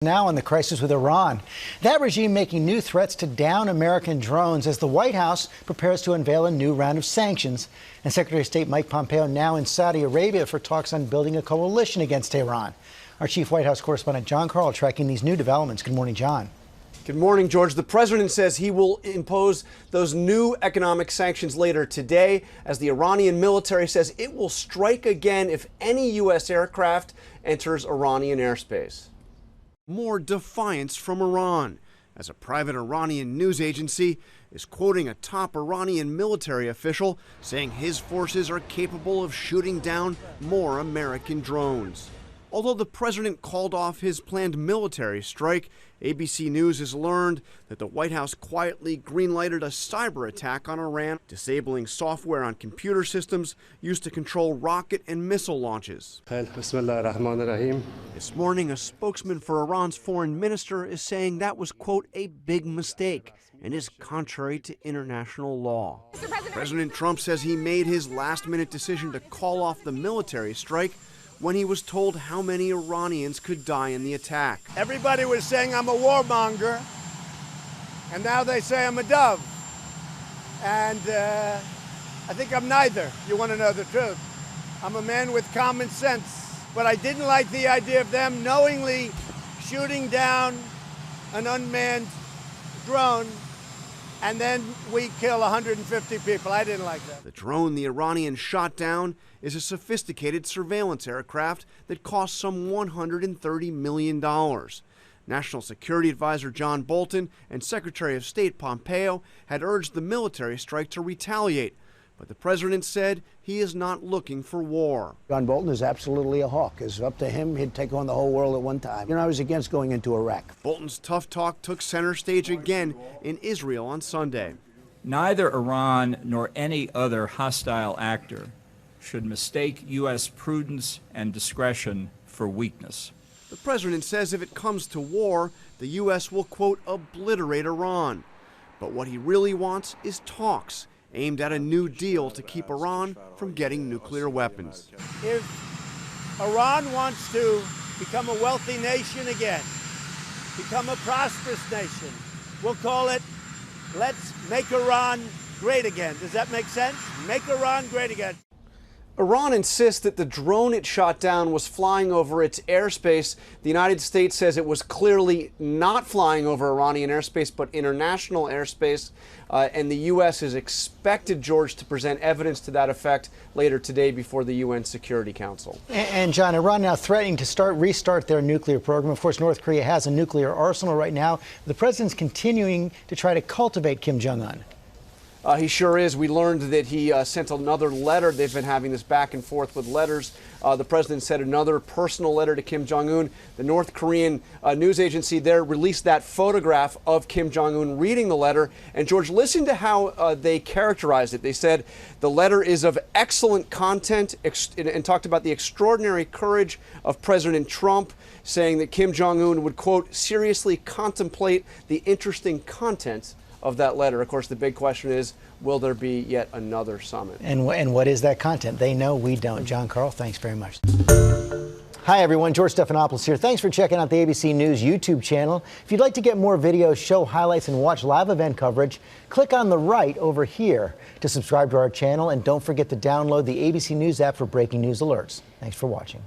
Now on the crisis with Iran. That regime making new threats to down American drones as the White House prepares to unveil a new round of sanctions. And Secretary of State Mike Pompeo now in Saudi Arabia for talks on building a coalition against Iran. Our chief White House correspondent John Carl tracking these new developments. Good morning, John. Good morning, George. The president says he will impose those new economic sanctions later today, as the Iranian military says it will strike again if any U.S. aircraft enters Iranian airspace. More defiance from Iran, as a private Iranian news agency is quoting a top Iranian military official saying his forces are capable of shooting down more American drones. Although the president called off his planned military strike, ABC News has learned that the White House quietly greenlighted a cyber attack on Iran, disabling software on computer systems used to control rocket and missile launches. This morning, a spokesman for Iran's foreign minister is saying that was, quote, a big mistake and is contrary to international law. President Trump says he made his last-minute decision to call off the military strike when he was told how many Iranians could die in the attack. Everybody was saying I'm a warmonger, and now they say I'm a dove. And I think I'm neither. You want to know the truth. I'm a man with common sense. But I didn't like the idea of them knowingly shooting down an unmanned drone, and then we kill 150 people. I didn't like that. The drone the Iranians shot down is a sophisticated surveillance aircraft that cost some $130 million. National Security Advisor John Bolton and Secretary of State Pompeo had urged the military strike to retaliate, but the president said he is not looking for war. John Bolton is absolutely a hawk. It's up to him. He'd take on the whole world at one time. You know, I was against going into Iraq. Bolton's tough talk took center stage again in Israel on Sunday. Neither Iran nor any other hostile actor should mistake U.S. prudence and discretion for weakness. The president says if it comes to war, the U.S. will, quote, obliterate Iran. But what he really wants is talks aimed at a new deal to keep Iran from getting nuclear weapons. If Iran wants to become a wealthy nation again, become a prosperous nation, we'll call it, let's make Iran great again. Does that make sense? Make Iran great again. Iran insists that the drone it shot down was flying over its airspace. The United States says it was clearly not flying over Iranian airspace, but international airspace. And the U.S. is expected, George, to present evidence to that effect later today before the UN Security Council. And John, Iran now threatening to restart their nuclear program. Of course, North Korea has a nuclear arsenal right now. The president's continuing to try to cultivate Kim Jong-un. He sure is. We learned that he sent another letter. They've been having this back and forth with letters. The president sent another personal letter to Kim Jong-un. The North Korean news agency there released that photograph of Kim Jong-un reading the letter. And George, listen to how they characterized it. They said the letter is of excellent content and talked about the extraordinary courage of President Trump, saying that Kim Jong-un would, quote, seriously contemplate the interesting content of that letter. Of course, the big question is, will there be yet another summit? And what is that content? They know, we don't. John Carl, thanks very much. Hi, everyone. George Stephanopoulos here. Thanks for checking out the ABC News YouTube channel. If you'd like to get more videos, show highlights, and watch live event coverage, click on the right over here to subscribe to our channel. And don't forget to download the ABC News app for breaking news alerts. Thanks for watching.